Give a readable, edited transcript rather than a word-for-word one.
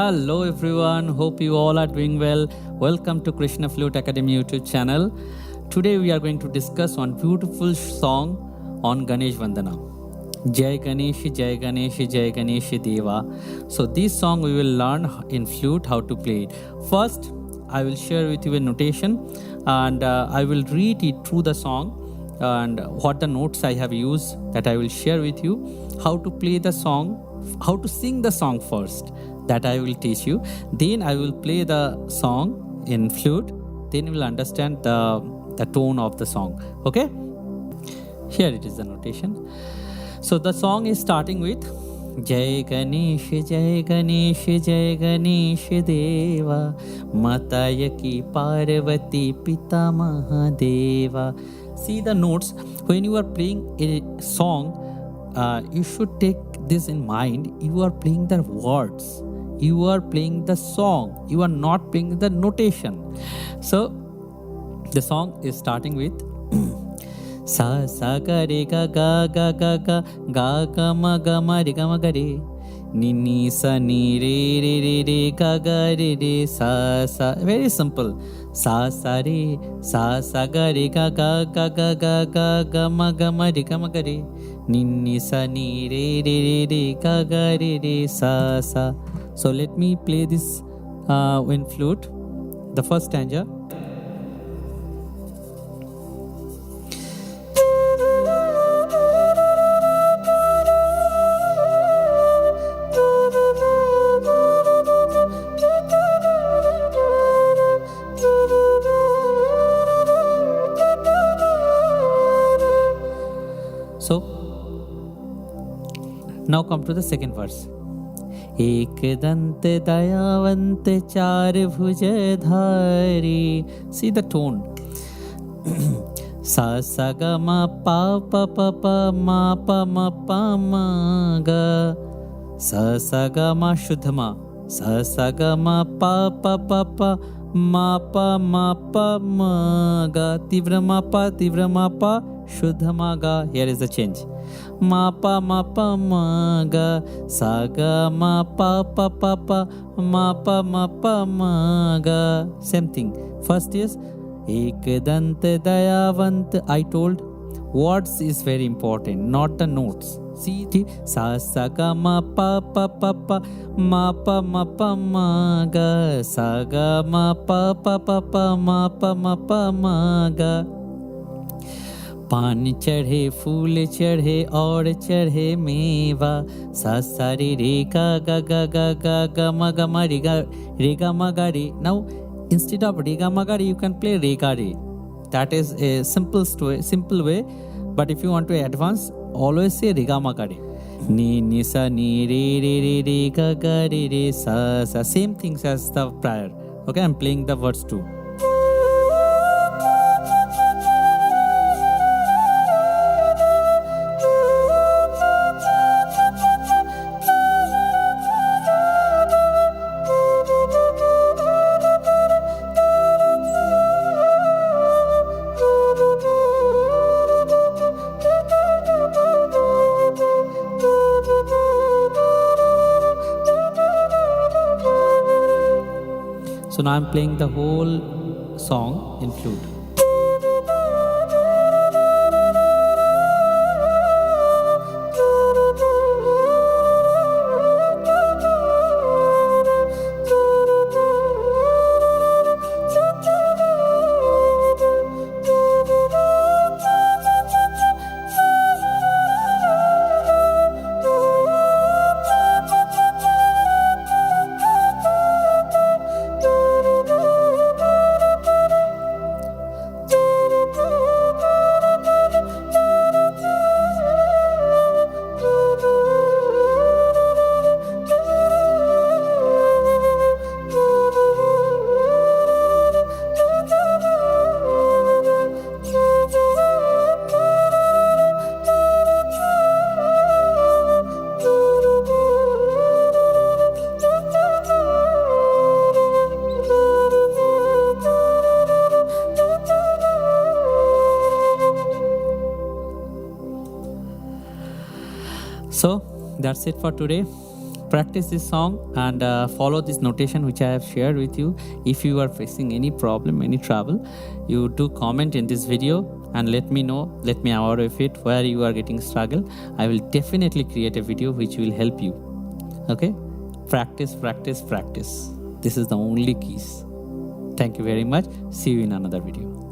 Hello everyone, hope you all are doing well. Welcome to Krishna Flute Academy YouTube channel. Today we are going to discuss one beautiful song on Ganesh Vandana. Jay Ganesh, Jay Ganesh, Jay Ganesh Deva. So this song we will learn in flute how to play it. First, I will share with you a notation and I will read it through the song and what the notes I have used that I will share with you. How to play the song, how to sing the song first, that I will teach you. Then I will play the song in flute. Then you will understand the tone of the song. Okay? Here it is the notation. So the song is starting with Jai Ganesh, Jai Ganesh, Jai Ganesh Deva, Mataya ki Parvati Pita Mahadeva. See the notes. When you are playing a song, you should take this in mind. You are playing the words. You are playing the song. You are not playing the notation. So the song is starting with Sa sa ga re ga ga ga ga ga ga ma re ga ma ga re ni ni sa ni re re re re ga ga re re sa sa. Very simple. Sa sa re sa ga re ga ga ga ga ga ga ma re ga ma ga re ni ni sa ni re re re re ga ga re re sa sa. So let me play this in flute. The first stanza. So now come to the second verse. एक दंत दयावंत चार भुज धारी. See the tone. सा सा ग म पा प प प म प म प म ग. सा सा ग म शुद्ध म. सा सा ग म प प प प म प म प म ग. तीव्र म प शुद्ध म ग. Here is the change. Ma pa ma ga sa ga ma pa pa pa pa ma ga. Same thing. First is ek dant dayavant. I told words is very important, not the notes. See, sa sa ga ma pa pa pa pa ma ga sa ga ma pa pa pa pa ma ga. पान चढ़े फूल चढ़े और चढ़े मेवा. सा सा रे रे गा गा गा गा गा गा ma ga ma re ga ma ga re. Now instead of re ga ma ga re, you can play re ga re. That is a simple way. But if you want to advance, always say re ga ma ga re. Ni ni sa ni re re re re ga ga re re sa sa. Same things as the prior. Okay, I'm playing the words too. So now I'm playing the whole song in flute. So that's it for today. Practice this song and follow this notation which I have shared with you. If you are facing any problem, any trouble, you do comment in this video and let me know, let me aware of it, where you are getting struggle. I will definitely create a video which will help you. Okay, practice, practice, practice. This is the only keys. Thank you very much. See you in another video.